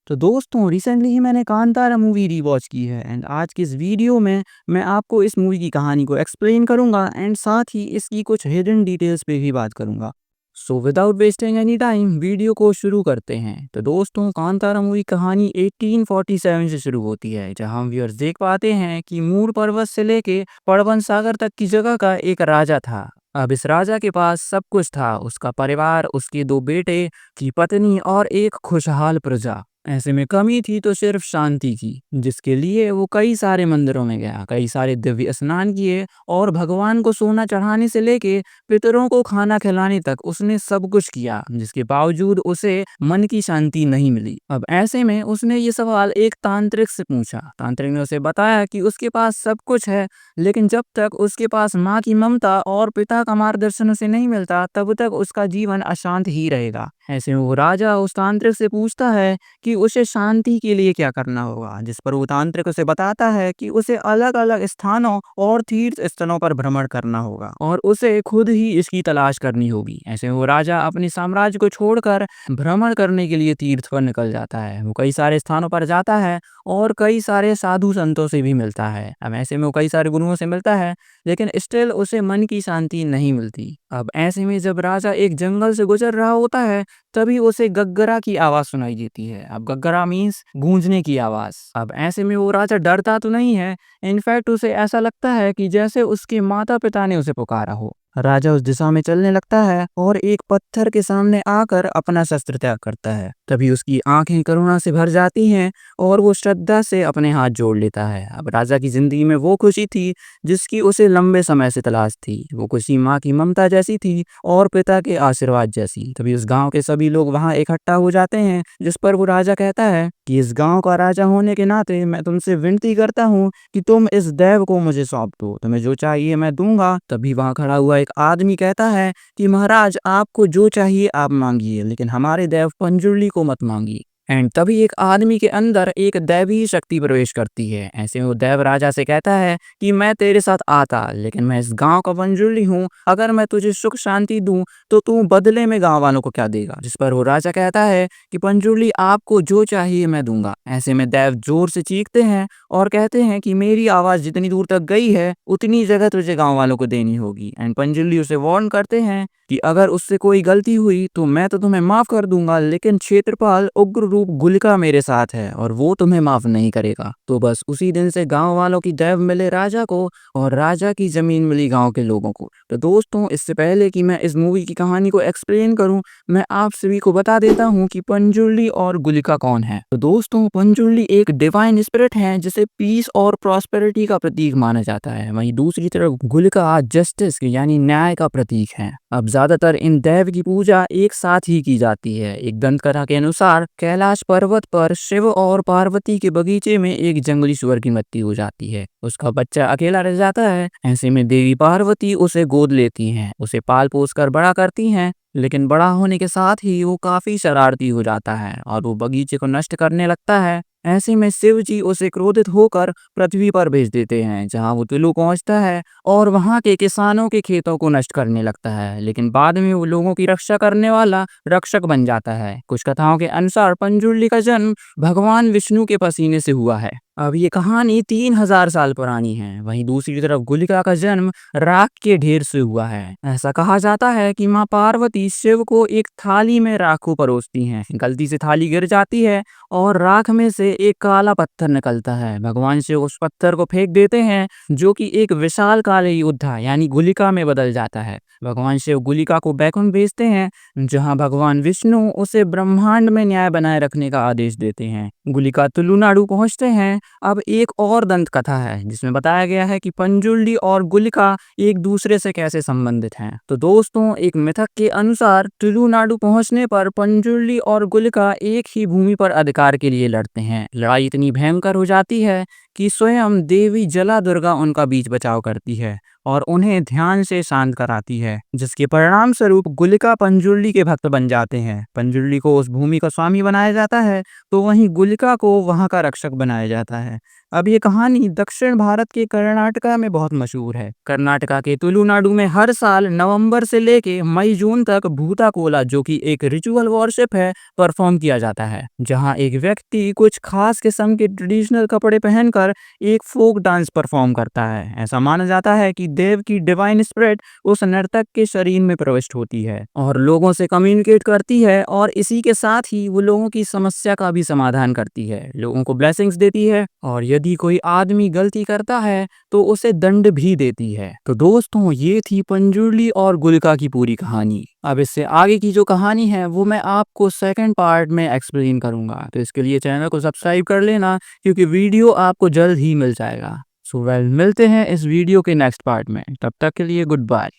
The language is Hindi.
तो दोस्तों रिसेंटली ही मैंने कांतारा मूवी रीवॉच की है एंड आज की इस वीडियो में मैं आपको इस मूवी की कहानी को एक्सप्लेन करूंगा एंड साथ ही इसकी कुछ हिडन डिटेल्स पे भी बात करूंगा। So without wasting any time video को शुरू करते हैं। तो दोस्तों कांतारा मूवी कहानी 1847 से शुरू होती है, जहां हम व्यूअर्स देख पाते हैं कि मूर पर्वत से लेके पड़वन सागर तक की जगह का एक राजा था। अब इस राजा के पास सब कुछ था, उसका परिवार, उसके दो बेटे, की पत्नी और एक खुशहाल प्रजा। ऐसे में कमी थी तो सिर्फ शांति की, जिसके लिए वो कई सारे मंदिरों में गया, कई सारे दिव्य स्नान किए और भगवान को सोना चढ़ाने से लेके पितरों को खाना खिलाने तक उसने सब कुछ किया, जिसके बावजूद उसे मन की शांति नहीं मिली। अब ऐसे में उसने ये सवाल एक तांत्रिक से पूछा। तांत्रिक ने उसे बताया कि उसके पास सब कुछ है, लेकिन जब तक उसके पास माँ की ममता और पिता का मार्गदर्शन उसे नहीं मिलता तब तक उसका जीवन अशांत ही रहेगा। ऐसे में वो राजा उस तांत्रिक से पूछता है कि उसे शांति के लिए क्या करना होगा, जिस पर वो तांत्रिक उसे बताता है कि उसे अलग अलग स्थानों और तीर्थ स्थलों पर भ्रमण करना होगा और उसे खुद ही इसकी तलाश करनी होगी। ऐसे में वो राजा अपने साम्राज्य को छोड़कर भ्रमण करने के लिए तीर्थ पर निकल जाता है। वो कई सारे स्थानों पर जाता है और कई सारे साधु संतों से भी मिलता है। अब ऐसे में वो कई सारे गुरुओं से मिलता है, लेकिन स्टिल उसे मन की शांति नहीं मिलती। अब ऐसे में जब राजा एक जंगल से गुजर रहा होता है तभी उसे गग्गरा की आवाज सुनाई देती है। अब गग्गरा मीन्स गूंजने की आवाज। अब ऐसे में वो राजा डरता तो नहीं है, इनफैक्ट उसे ऐसा लगता है कि जैसे उसके माता पिता ने उसे पुकारा हो। राजा उस दिशा में चलने लगता है और एक पत्थर के सामने आकर अपना शस्त्र त्याग करता है। तभी उसकी आंखें करुणा से भर जाती हैं और वो श्रद्धा से अपने हाथ जोड़ लेता है। अब राजा की जिंदगी में वो खुशी थी जिसकी उसे लंबे समय से तलाश थी। वो खुशी माँ की ममता जैसी थी और पिता के आशीर्वाद जैसी। तभी उस गांव के सभी लोग वहां इकट्ठा हो जाते हैं, जिस पर वो राजा कहता है कि इस गांव का राजा होने के नाते मैं तुमसे विनती करता हूँ कि तुम इस देव को मुझे सौंप दो, तुम्हें जो चाहिए मैं दूंगा। तभी वहां खड़ा हुआ एक आदमी कहता है कि महाराज आपको जो चाहिए आप मांगिए, लेकिन हमारे देव पंजुर्ली को मत मांगिए। एंड तभी एक आदमी के अंदर एक दैवी शक्ति प्रवेश करती है। ऐसे में वो देव राजा से कहता है कि मैं तेरे साथ आता, लेकिन मैं इस गांव का पंजुर्ली हूँ, अगर मैं तुझे सुख शांति दूं तो तू बदले में गांव वालों को क्या देगा। जिस पर वो राजा कहता है कि पंजुर्ली आपको जो चाहिए मैं दूंगा। ऐसे में देव जोर से चीखते हैं और कहते हैं कि मेरी आवाज जितनी दूर तक गई है उतनी जगह तुझे गांव वालों को देनी होगी। एंड पंजुर्ली उसे वार्न करते हैं कि अगर उससे कोई गलती हुई तो मैं तो तुम्हें माफ कर दूंगा, लेकिन क्षेत्रपाल उग्र रूप गुलिका मेरे साथ है और वो तुम्हें माफ नहीं करेगा। तो बस उसी दिन से गांव वालों की दैव मिले राजा को और राजा की जमीन मिली गांव के लोगों को। तो दोस्तों इससे पहले कि मैं इस मूवी की कहानी को एक्सप्लेन करूं, मैं आप सभी को बता देता हूं कि पंजुर्ली और गुलिका कौन है। तो दोस्तों पंजुर्ली एक डिवाइन स्पिरिट है जिसे पीस और प्रॉस्पेरिटी का प्रतीक माना जाता है। वहीं दूसरी तरफ गुलिका जस्टिस यानी न्याय का प्रतीक है। अब ज्यादातर इन देव की पूजा एक साथ ही की जाती है। एक दंत कथा के अनुसार कैलाश पर्वत पर शिव और पार्वती के बगीचे में एक जंगली सुअर की मृत्यु हो जाती है। उसका बच्चा अकेला रह जाता है। ऐसे में देवी पार्वती उसे गोद लेती हैं, उसे पाल पोस कर बड़ा करती हैं, लेकिन बड़ा होने के साथ ही वो काफी शरारती हो जाता है और वो बगीचे को नष्ट करने लगता है। ऐसे में शिव जी उसे क्रोधित होकर पृथ्वी पर भेज देते हैं, जहां वो तुलु पहुंचता है और वहां के किसानों के खेतों को नष्ट करने लगता है। लेकिन बाद में वो लोगों की रक्षा करने वाला रक्षक बन जाता है। कुछ कथाओं के अनुसार पंजुर्ली का जन्म भगवान विष्णु के पसीने से हुआ है। अब ये कहानी 3000 साल पुरानी है। वहीं दूसरी तरफ गुलिका का जन्म राख के ढेर से हुआ है। ऐसा कहा जाता है कि माँ पार्वती शिव को एक थाली में राख को परोसती हैं, गलती से थाली गिर जाती है और राख में से एक काला पत्थर निकलता है। भगवान शिव उस पत्थर को फेंक देते हैं, जो कि एक विशाल काले योद्धा यानी गुलिका में बदल जाता है। भगवान शिव गुलिका को बैकुंठ भेजते हैं, जहां भगवान विष्णु उसे ब्रह्मांड में न्याय बनाए रखने का आदेश देते हैं। गुलिका तुलुनाडु पहुंचते हैं। अब एक और दंत कथा है जिसमें बताया गया है कि पंजुर्ली और गुलिका एक दूसरे से कैसे संबंधित हैं। तो दोस्तों एक मिथक के अनुसार तुलुनाडु पहुंचने पर पंजुर्ली और गुलिका एक ही भूमि पर अधिकार के लिए लड़ते हैं। लड़ाई इतनी भयंकर हो जाती है कि स्वयं देवी जला दुर्गा उनका बीच बचाव करती है और उन्हें ध्यान से शांत कराती है, जिसके परिणाम स्वरूप गुलिका पंजुर्ली के भक्त बन जाते हैं। पंजुर्ली को उस भूमि का स्वामी बनाया जाता है, तो वहीं गुलिका को वहां का रक्षक बनाया जाता है। अब ये कहानी दक्षिण भारत के कर्नाटका में बहुत मशहूर है। कर्नाटका के तुलुनाडु में हर साल नवंबर से लेके मई जून तक भूताकोला, जो कि एक रिचुअल वॉरशिप है, परफॉर्म किया जाता है, जहां एक व्यक्ति कुछ खास किस्म के ट्रेडिशनल कपड़े पहनकर एक फोक डांस परफॉर्म करता है। ऐसा माना जाता है कि देव की डिवाइन स्पिरिट उस नर्तक के शरीर में प्रविष्ट होती है और लोगों से कम्युनिकेट करती है, और इसी के साथ ही वो लोगों की समस्या का भी समाधान करती है, लोगों को ब्लेसिंग्स देती है, और यदि कोई आदमी गलती करता है तो उसे दंड भी देती है। तो दोस्तों, ये थी पंजुर्ली और गुलिका की पूरी कहानी। अब इससे आगे की जो कहानी है वो मैं आपको सेकंड पार्ट में एक्सप्लेन करूंगा, तो इसके लिए चैनल को सब्सक्राइब कर लेना, क्योंकि वीडियो आपको जल्द ही मिल जाएगा। सो वेल, मिलते हैं इस वीडियो के नेक्स्ट पार्ट में। तब तक के लिए गुड बाय।